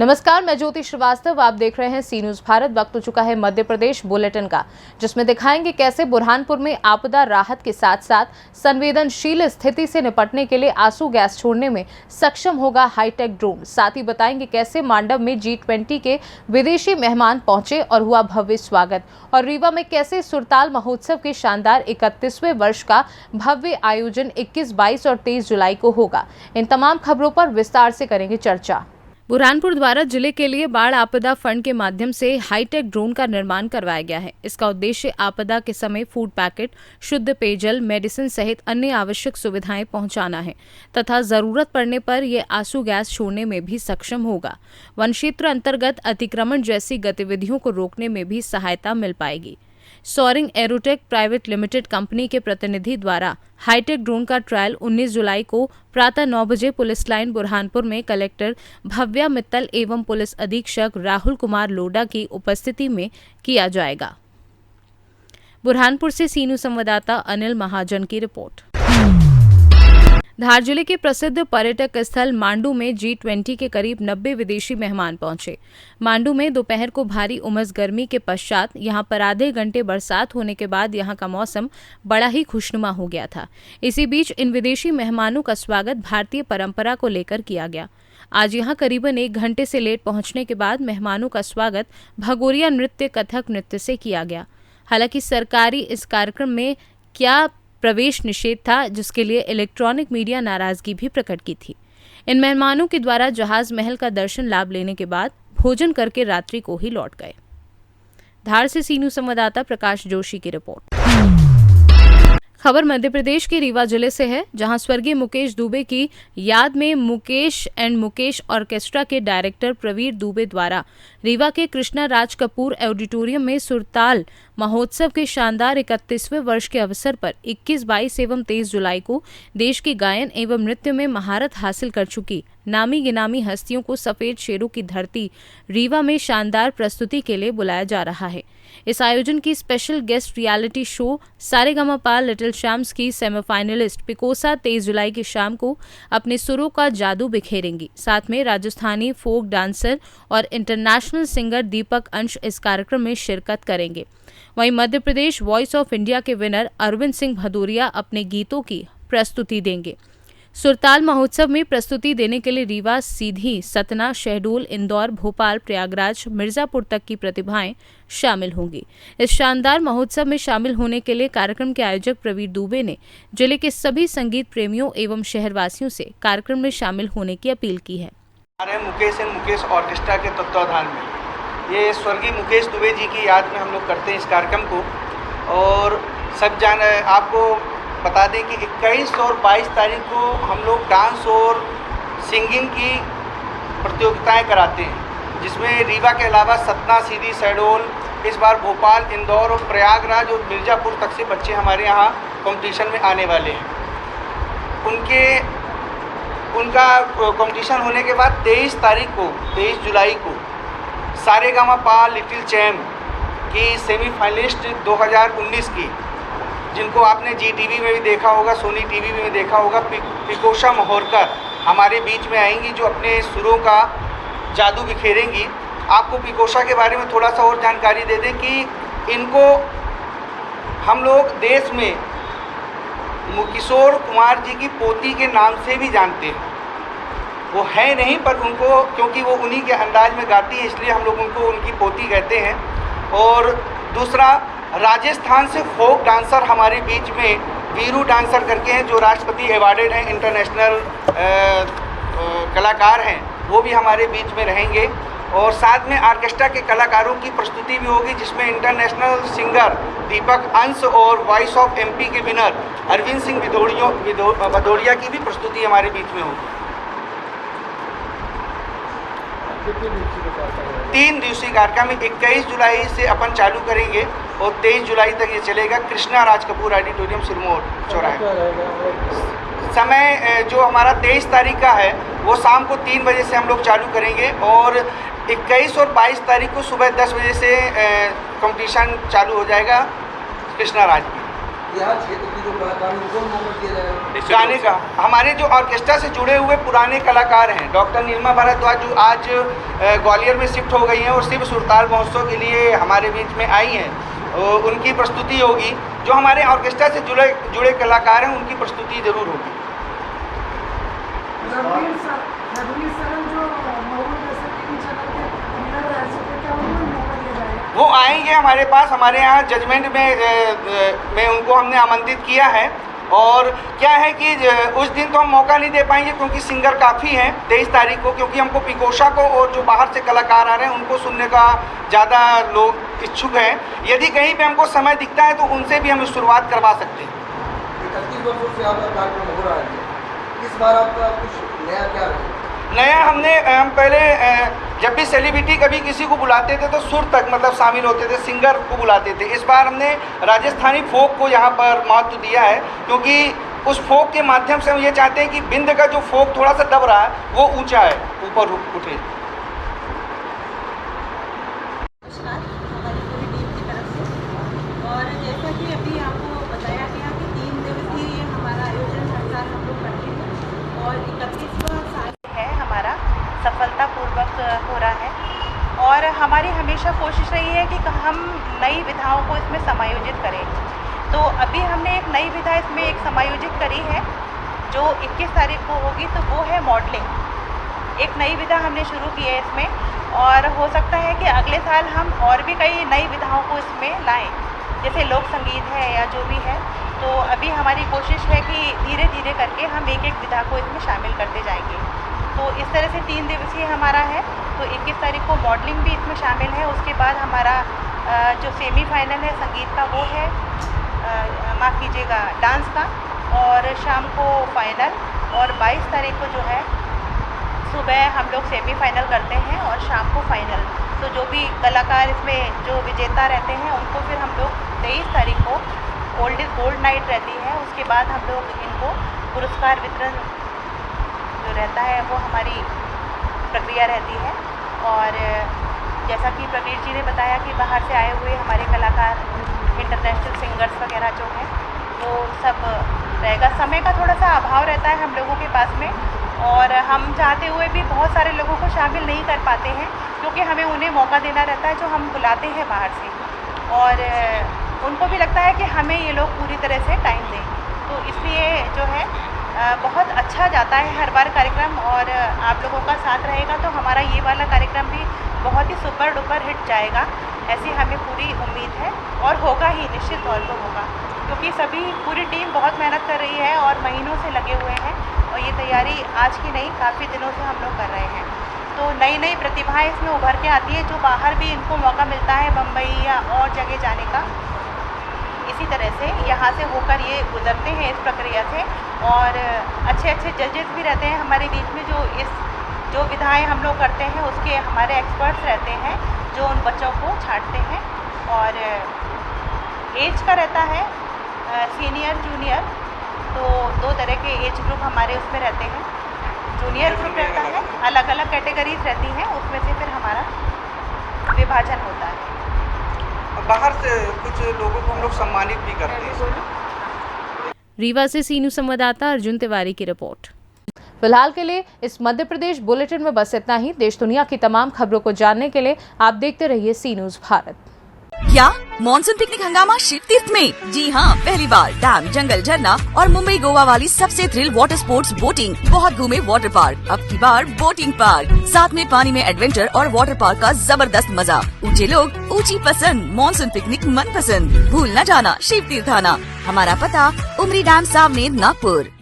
नमस्कार, मैं ज्योति श्रीवास्तव। आप देख रहे हैं सी न्यूज भारत। वक्त हो चुका है मध्य प्रदेश बुलेटिन का, जिसमें दिखाएंगे कैसे बुरहानपुर में आपदा राहत के साथ साथ संवेदनशील स्थिति से निपटने के लिए आंसू गैस छोड़ने में सक्षम होगा हाईटेक ड्रोन। साथ ही बताएंगे कैसे मांडव में G20 के विदेशी मेहमान पहुंचे और हुआ भव्य स्वागत, और रीवा में कैसे सुरताल महोत्सव के शानदार 31वें वर्ष का भव्य आयोजन 21, 22 और 23 जुलाई को होगा। इन तमाम खबरों पर विस्तार से करेंगे चर्चा। बुरहानपुर द्वारा जिले के लिए बाढ़ आपदा फंड के माध्यम से हाईटेक ड्रोन का निर्माण करवाया गया है। इसका उद्देश्य आपदा के समय फूड पैकेट, शुद्ध पेयजल, मेडिसिन सहित अन्य आवश्यक सुविधाएं पहुंचाना है तथा जरूरत पड़ने पर यह आंसू गैस छोड़ने में भी सक्षम होगा। वन क्षेत्र अंतर्गत अतिक्रमण जैसी गतिविधियों को रोकने में भी सहायता मिल पाएगी। Soaring Aerotech Private Limited company के प्रतिनिधि द्वारा हाईटेक ड्रोन का ट्रायल 19 जुलाई को प्रातः 9 बजे पुलिस लाइन बुरहानपुर में कलेक्टर भव्या मित्तल एवं पुलिस अधीक्षक राहुल कुमार लोढ़ा की उपस्थिति में किया जाएगा। बुरहानपुर से सी न्यूज संवाददाता अनिल महाजन की रिपोर्ट। धार जिले के प्रसिद्ध पर्यटक स्थल मांडू में G20 के करीब 90 विदेशी मेहमान पहुंचे। मांडू में दोपहर को भारी उमस गर्मी के पश्चात यहां पर आधे घंटे बरसात होने के बाद यहां का मौसम बड़ा ही खुशनुमा हो गया था। इसी बीच इन विदेशी मेहमानों का स्वागत भारतीय परंपरा को लेकर किया गया। आज यहां करीबन 1 घंटे से लेट पहुंचने के बाद मेहमानों का स्वागत भगोरिया नृत्य, कथक नृत्य से किया गया। हालांकि सरकारी इस कार्यक्रम में क्या प्रवेश निषेध था, जिसके लिए इलेक्ट्रॉनिक मीडिया नाराजगी भी प्रकट की थी। इन मेहमानों के द्वारा जहाज महल का दर्शन लाभ लेने के बाद भोजन करके रात्रि को ही लौट गए। धार से सी न्यूज संवाददाता प्रकाश जोशी की रिपोर्ट। खबर मध्य प्रदेश के रीवा जिले से है, जहां स्वर्गीय मुकेश दुबे की याद में मुकेश एंड मुकेश ऑर्केस्ट्रा के डायरेक्टर प्रवीर दुबे द्वारा रीवा के कृष्णा राज कपूर ऑडिटोरियम में सुरताल महोत्सव के शानदार 31वें वर्ष के अवसर पर 21, 22 एवं 23 जुलाई को देश की गायन एवं नृत्य में महारत हासिल कर चुकी नामी गिनामी हस्तियों को सफेद शेरों की धरती रीवा में शानदार प्रस्तुति के लिए बुलाया जा रहा है। इस आयोजन की special guest reality show Saregamapa Little Champs की सेमीफाइनलिस्ट पिकोसा 23 जुलाई की शाम को अपने सुरों का जादू बिखेरेंगी। साथ में राजस्थानी फोक डांसर और इंटरनेशनल सिंगर दीपक अंश इस कार्यक्रम में शिरकत करेंगे। वहीं Madhya Pradesh voice of India के विनर अरविंद सिंह भदौरिया अपने गीतों की प्रस्तुति देंगे। सुरताल महोत्सव में प्रस्तुति देने के लिए रीवा, सीधी, सतना, शहडोल, इंदौर, भोपाल, प्रयागराज, मिर्जापुर तक की प्रतिभाएं शामिल होंगी। इस शानदार महोत्सव में शामिल होने के लिए कार्यक्रम के आयोजक प्रवीर दुबे ने जिले के सभी संगीत प्रेमियों एवं शहरवासियों से कार्यक्रम में शामिल होने की अपील की है। मुकेश एंड मुकेश ऑर्केस्ट्रा के तत्वाधान में ये स्वर्गीय मुकेश दुबे जी की याद में हम लोग करते हैं इस कार्यक्रम को। और सब आपको बता दें कि 21 और 22 तारीख को हम लोग डांस और सिंगिंग की प्रतियोगिताएं कराते हैं, जिसमें रीवा के अलावा सतना, सीधी, शहडोल, इस बार भोपाल, इंदौर और प्रयागराज और मिर्ज़ापुर तक से बच्चे हमारे यहाँ कंपटीशन में आने वाले हैं। उनका कंपटीशन होने के बाद 23 तारीख को, 23 जुलाई को सारेगामापा लिटिल चैम्प की सेमीफाइनलिस्ट 2019 की, जिनको आपने GTV में भी देखा होगा, सोनी TV में भी देखा होगा, पिकोसा महोरकर हमारे बीच में आएंगी, जो अपने सुरों का जादू बिखेरेंगी। आपको पिकोसा के बारे में थोड़ा सा और जानकारी दे दें कि इनको हम लोग देश में किशोर कुमार जी की पोती के नाम से भी जानते हैं। वो है नहीं, पर उनको, क्योंकि वो उन्हीं के अंदाज में गाती है, इसलिए हम लोग उनको उनकी पोती कहते हैं। और दूसरा, राजस्थान से फोक डांसर हमारे बीच में वीरू डांसर करके हैं, जो राष्ट्रपति अवार्डेड हैं, इंटरनेशनल कलाकार हैं, वो भी हमारे बीच में रहेंगे। और साथ में ऑर्केस्ट्रा के कलाकारों की प्रस्तुति भी होगी, जिसमें इंटरनेशनल सिंगर दीपक अंश और वॉइस ऑफ MP के विनर अरविंद सिंह भदौरिया की भी प्रस्तुति हमारे बीच में होगी। 3 दिवसीय कार्यक्रम 21 जुलाई से अपन चालू करेंगे और 23 जुलाई तक ये चलेगा। कृष्णा राज कपूर ऑडिटोरियम, सिरमौर चौराहे। समय जो हमारा 23 तारीख का है वो शाम को 3 बजे से हम लोग चालू करेंगे, और 21 और 22 तारीख को सुबह 10 बजे से कंपटीशन चालू हो जाएगा कृष्णा राज में। यहाँ क्षेत्र के जो कलाकार हैं उनको मौका दिया जाएगा गाने का। हमारे जो ऑर्केस्ट्रा से जुड़े हुए पुराने कलाकार हैं, डॉक्टर नीलिमा भारद्वाज जो आज ग्वालियर में शिफ्ट हो गई हैं और शिव सुरताल महोत्सव के लिए हमारे बीच में आई हैं, उनकी प्रस्तुति होगी। जो हमारे ऑर्केस्ट्रा से जुड़े कलाकार हैं उनकी प्रस्तुति जरूर होगी। वो आएंगे हमारे पास, हमारे यहाँ जजमेंट में उनको हमने आमंत्रित किया है। और क्या है कि उस दिन तो हम मौका नहीं दे पाएंगे क्योंकि सिंगर काफ़ी हैं 23 तारीख को, क्योंकि हमको पिकोशा को और जो बाहर से कलाकार आ रहे हैं उनको सुनने का ज़्यादा लोग इच्छुक हैं। यदि कहीं पे हमको समय दिखता है तो उनसे भी हम शुरुआत करवा सकते हैं। 31 वर्षों से आपका कार्यक्रम हो रहा है, इस बार आपका कुछ नया क्या रहेगा? नया हम पहले जब भी सेलिब्रिटी कभी किसी को बुलाते थे तो सुर तक मतलब शामिल होते थे, सिंगर को बुलाते थे। इस बार हमने राजस्थानी फोक को यहाँ पर महत्व दिया है, क्योंकि उस फोक के माध्यम से हम ये चाहते हैं कि बिंद का जो फोक थोड़ा सा दब रहा है वो ऊंचा है, ऊपर उठे। नमस्कार, हमारी पूरी टीम की तरफ से। और जैसा कि अभी आपको बताया गया कि 3 दिवसीय हमारा आयोजन हर साल हम लोग करते हैं और 31वां साल है हमारा सफलतापूर्वक हो रहा है। और हमारी हमेशा कोशिश रही है कि हम नई विधाओं को इसमें समायोजित करें। तो अभी हमने एक नई विधा इसमें एक समायोजित करी है जो 21 तारीख को होगी, तो वो है मॉडलिंग। एक नई विधा हमने शुरू की है इसमें, और हो सकता है कि अगले साल हम और भी कई नई विधाओं को इसमें लाएं, जैसे लोक संगीत है या जो भी है। तो अभी हमारी कोशिश है कि धीरे धीरे करके हम एक एक विधा को इसमें शामिल करते जाएंगे। तो इस तरह से 3 दिवसीय हमारा है। तो 21 तारीख को मॉडलिंग भी इसमें शामिल है। उसके बाद हमारा जो सेमीफाइनल है संगीत का वो है, माफ़ कीजिएगा, डांस का, और शाम को फाइनल। और 22 तारीख को जो है सुबह हम लोग सेमीफाइनल करते हैं और शाम को फाइनल। तो जो भी कलाकार इसमें जो विजेता रहते हैं उनको फिर हम लोग 23 तारीख को ओल्ड इज गोल्ड नाइट रहती है, उसके बाद हम लोग इनको पुरस्कार वितरण जो रहता है वो हमारी प्रक्रिया रहती है। और जैसा कि प्रवीर जी ने बताया कि बाहर से आए हुए हमारे कलाकार, इंटरनेशनल सिंगर्स वगैरह जो हैं वो सब रहेगा। समय का थोड़ा सा अभाव रहता है हम लोगों के पास में, और हम चाहते हुए भी बहुत सारे लोगों को शामिल नहीं कर पाते हैं क्योंकि हमें उन्हें मौका देना रहता है जो हम बुलाते हैं बाहर से, और उनको भी लगता है कि हमें ये लोग पूरी तरह से टाइम दें। तो इसलिए जो है बहुत अच्छा जाता है हर बार कार्यक्रम, और आप लोगों का साथ रहेगा तो हमारा ये वाला कार्यक्रम भी बहुत ही सुपर डुपर हिट जाएगा, ऐसी हमें पूरी उम्मीद है। और होगा ही, निश्चित तौर पर होगा, क्योंकि सभी पूरी टीम बहुत मेहनत कर रही है और महीनों से लगे हुए हैं, और ये तैयारी आज की नहीं काफ़ी दिनों से हम लोग कर रहे हैं। तो नई नई प्रतिभाएं इसमें उभर के आती है, जो बाहर भी इनको मौका मिलता है बम्बई या और जगह जाने का, इसी तरह से यहाँ से होकर ये गुजरते हैं इस प्रक्रिया से। और अच्छे अच्छे जजेस भी रहते हैं हमारे बीच में, जो विधाएं हम लोग करते हैं उसके हमारे एक्सपर्ट्स रहते हैं जो उन बच्चों को छांटते हैं। और एज का रहता है सीनियर जूनियर, तो 2 तरह के एज ग्रुप हमारे उसमें रहते हैं। जूनियर ग्रुप रहता है, अलग अलग कैटेगरीज रहती हैं, उसमें से फिर हमारा विभाजन होता है। बाहर से कुछ लोगों को हम लोग सम्मानित भी करते हैं। रीवा से सीनू संवाददाता अर्जुन तिवारी की रिपोर्ट। फिलहाल के लिए इस मध्य प्रदेश बुलेटिन में बस इतना ही। देश दुनिया की तमाम खबरों को जानने के लिए आप देखते रहिए सी न्यूज़ भारत। क्या मॉनसून पिकनिक हंगामा शिव तीर्थ में? जी हाँ, पहली बार डैम, जंगल, झरना और मुंबई गोवा वाली सबसे थ्रिल वाटर स्पोर्ट्स बोटिंग। बहुत घूमे वाटर पार्क, अब की बार बोटिंग पार्क, साथ में पानी में एडवेंचर और वाटर पार्क का जबरदस्त मजा। ऊंचे लोग, ऊंची पसंद, मॉनसून पिकनिक मन पसंद। भूल न जाना शिव तीर्थ आना। हमारा पता उमरी डैम सामने, नागपुर।